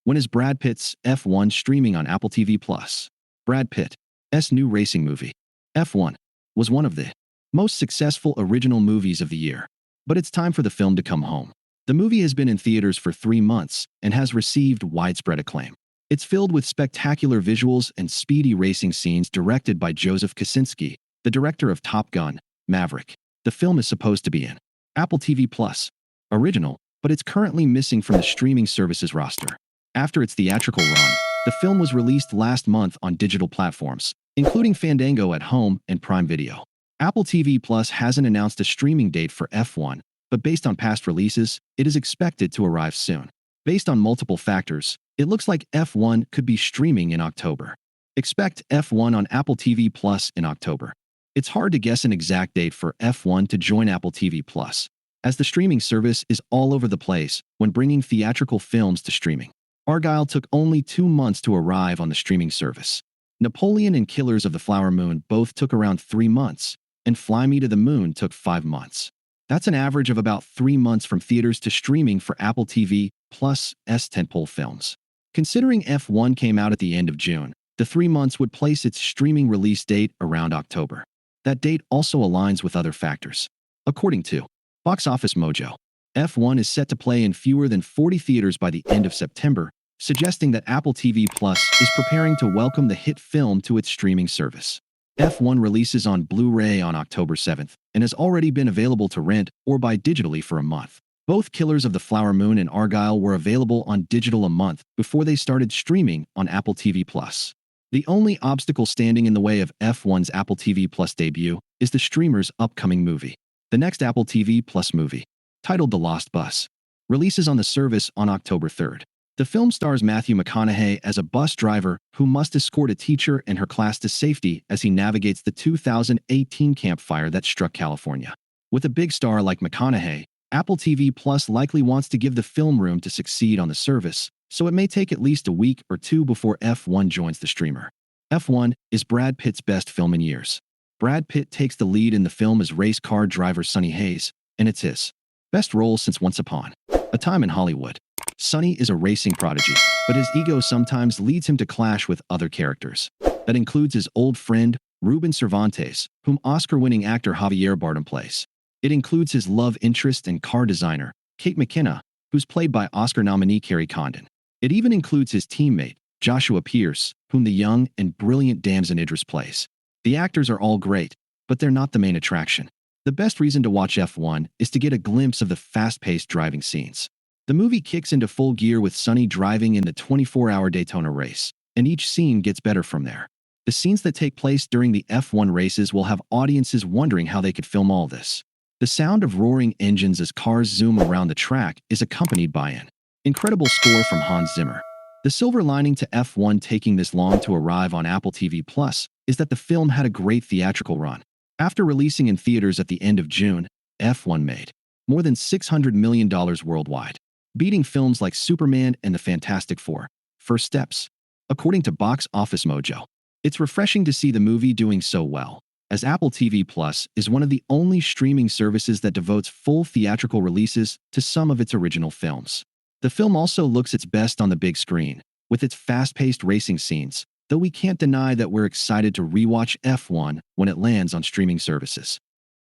When is Brad Pitt's F1 streaming on Apple TV+? Brad Pitt's new racing movie, F1, was one of the most successful original movies of the year. But it's time for the film to come home. The movie has been in theaters for 3 months and has received widespread acclaim. It's filled with spectacular visuals and speedy racing scenes directed by Joseph Kosinski, the director of Top Gun: Maverick. The film is supposed to be an Apple TV Plus original, but it's currently missing from the streaming service's roster. After its theatrical run, the film was released last month on digital platforms, including Fandango at Home and Prime Video. Apple TV Plus hasn't announced a streaming date for F1, but based on past releases, it is expected to arrive soon. Based on multiple factors, it looks like F1 could be streaming in October. Expect F1 on Apple TV Plus in October. It's hard to guess an exact date for F1 to join Apple TV Plus, as the streaming service is all over the place when bringing theatrical films to streaming. Argylle took only 2 months to arrive on the streaming service. Napoleon and Killers of the Flower Moon both took around 3 months, and Fly Me to the Moon took 5 months. That's an average of about 3 months from theaters to streaming for Apple TV Plus' tentpole films. Considering F1 came out at the end of June, the 3 months would place its streaming release date around October. That date also aligns with other factors. According to Box Office Mojo, F1 is set to play in fewer than 40 theaters by the end of September, suggesting that Apple TV Plus is preparing to welcome the hit film to its streaming service. F1 releases on Blu-ray on October 7th and has already been available to rent or buy digitally for a month. Both Killers of the Flower Moon and Argylle were available on digital a month before they started streaming on Apple TV Plus. The only obstacle standing in the way of F1's Apple TV Plus debut is the streamer's upcoming movie. The next Apple TV Plus movie, titled The Lost Bus, releases on the service on October 3rd. The film stars Matthew McConaughey as a bus driver who must escort a teacher and her class to safety as he navigates the 2018 campfire that struck California. With a big star like McConaughey, Apple TV Plus likely wants to give the film room to succeed on the service, so it may take at least a week or 2 before F1 joins the streamer. F1 is Brad Pitt's best film in years. Brad Pitt takes the lead in the film as race car driver Sonny Hayes, and it's his best role since Once Upon a Time in Hollywood. Sonny is a racing prodigy, but his ego sometimes leads him to clash with other characters. That includes his old friend, Ruben Cervantes, whom Oscar-winning actor Javier Bardem plays. It includes his love interest and car designer, Kate McKinnon, who's played by Oscar nominee Kerry Condon. It even includes his teammate, Joshua Pierce, whom the young and brilliant Damson Idris plays. The actors are all great, but they're not the main attraction. The best reason to watch F1 is to get a glimpse of the fast-paced driving scenes. The movie kicks into full gear with Sonny driving in the 24-hour Daytona race, and each scene gets better from there. The scenes that take place during the F1 races will have audiences wondering how they could film all this. The sound of roaring engines as cars zoom around the track is accompanied by an incredible score from Hans Zimmer. The silver lining to F1 taking this long to arrive on Apple TV Plus is that the film had a great theatrical run. After releasing in theaters at the end of June, F1 made more than $600 million worldwide, beating films like Superman and the Fantastic Four, First Steps. According to Box Office Mojo, it's refreshing to see the movie doing so well, as Apple TV Plus is one of the only streaming services that devotes full theatrical releases to some of its original films. The film also looks its best on the big screen, with its fast-paced racing scenes, though we can't deny that we're excited to rewatch F1 when it lands on streaming services.